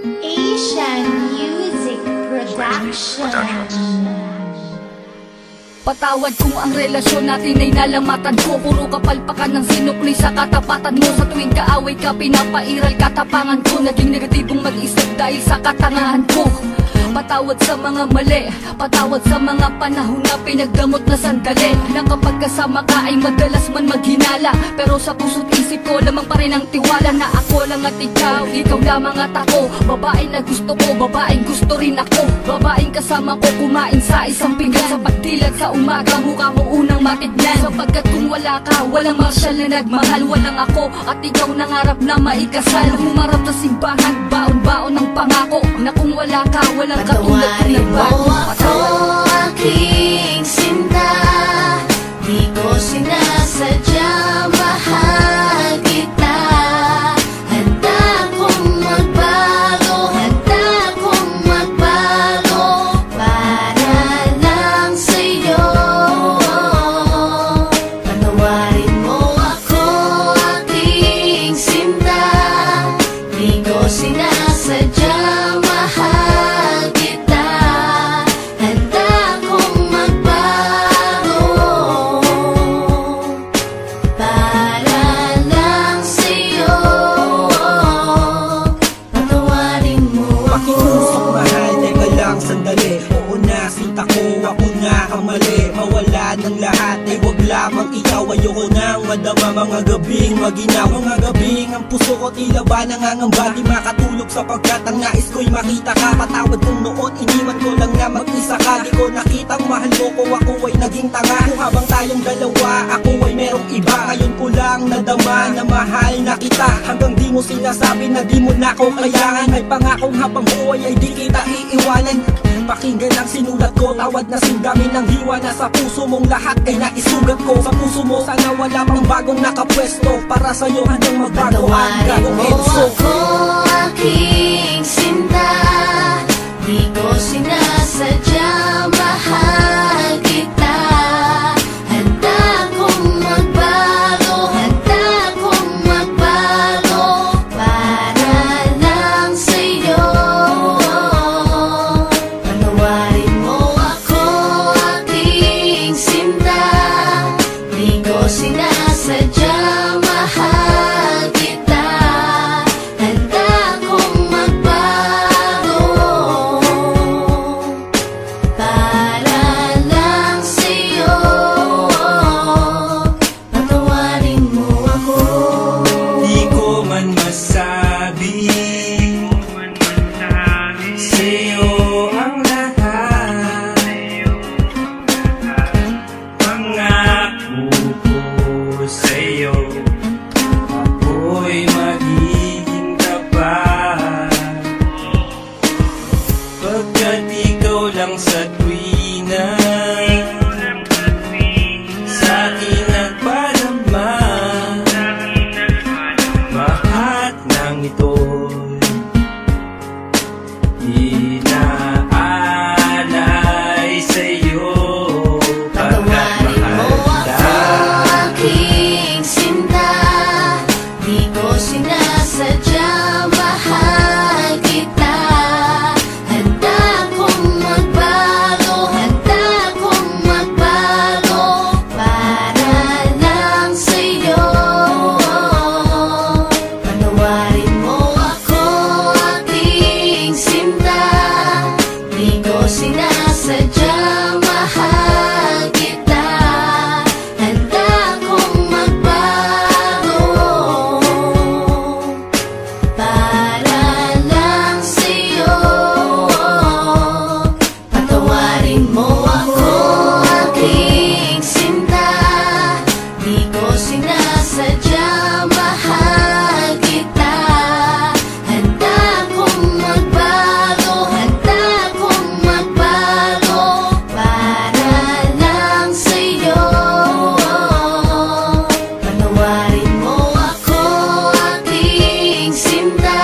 Asian Music Production. Patawad kung ang relasyon natin ay nalamatan ko. Puro kapalpakan ng sinukli sa katapatan mo. Sa tuwing kaaway ka, pinapairal katapangan ko. Naging negatibong mag-isip dahil sa katangahan ko. Patawad sa mga mali, patawad sa mga panahon na pinagdamot na sandali. Na kapag kasama ka ay madalas man maghinala, pero sa puso't isip ko lamang pa rin ang tiwala. Na ako lang at ikaw lamang at ako. Babae na gusto ko, babaeng gusto rin ako. Babaeng kasama ko kumain sa isang pinggan. Sa pagdilag sa umaga, mukha mo unang matignan. Sapagkat kung wala ka, walang marsyal na nagmahal. Walang ako at ikaw nangarap na maikasal. Humarap sa simbahan, baon-baon ng pangako. Na kung wala ka, walang katulad ko nagbago. Ako aking sinta, di ko sinasadya, mahal kita. Handa kong magbago, handa kong magbago, para lang sa'yo. Patawarin mo ako aking sinta, di ko sinasadya, mahal kita. Handa kong magbago, para lang sa'yo. Patawarin mo ako. Pakiusap mahal, teka lang sandali. Oo na, sinta ko, ako nga ang mali. Mawala ng lahat, ay wag lamang ikaw. Ayoko nang madama mga gabing maginaw. Mga gabing ang puso ko tila ba nangangamba. Di makatulog sapagkat ang nais ko'y makita ka. Patawad kong noon, iniwan ko lang na mag-isa ka. Di ko nakitang mahal mo ko, ako ay naging tanga. Kung habang tayong dalawa, ako ay merong iba. Ngayon ko lang nadama na mahal na kita. Hanggang di mo sinasabi na di mo na ko kailangan. May pangakong habang buhay ay di kita iiwanan. Pakinggan ang sinulat ko, tawad na singgamin ng hiwa. Na sa puso mong lahat ay naisugat ko. Sa puso mo sana wala pang bagong nakapwesto. Para sa'yo hanggang magbago ang Patawarin gagong mo Enzo. ako aking sinta, di ko sinasadya, mahal kita. Handa kong magbago, handa kong magbago, para lang sa'yo. Patawarin mo ako aking sinta, di ko sinasadya, mahal kita. Handa kong magbago, para lang sa'yo. Patawarin mo ako. Di ko man masabi sa'yo ang lahat. Pangako ko sa'yo, ako'y magiging tapat. Pagkat ikaw lang sa tuwina sa'kin nagpadama. Lahat ng ito'y inaalay sa'yo. Patawarin mo ako aking sinta, di ko sinasadya, mahal kita. Handa kong magbago, handa kong magbago, para lang sa'yo. Patawarin mo ako aking sinta, di ko sinasadya, mahal kita. Handa kong magbago, para lang sa'yo. Patawarin mo ako aking sinta, di ko sinasadya, mahal kita. Handa kong magbago, handa kong magbago, para lang sa'yo. Patawarin mo ako aking sinta.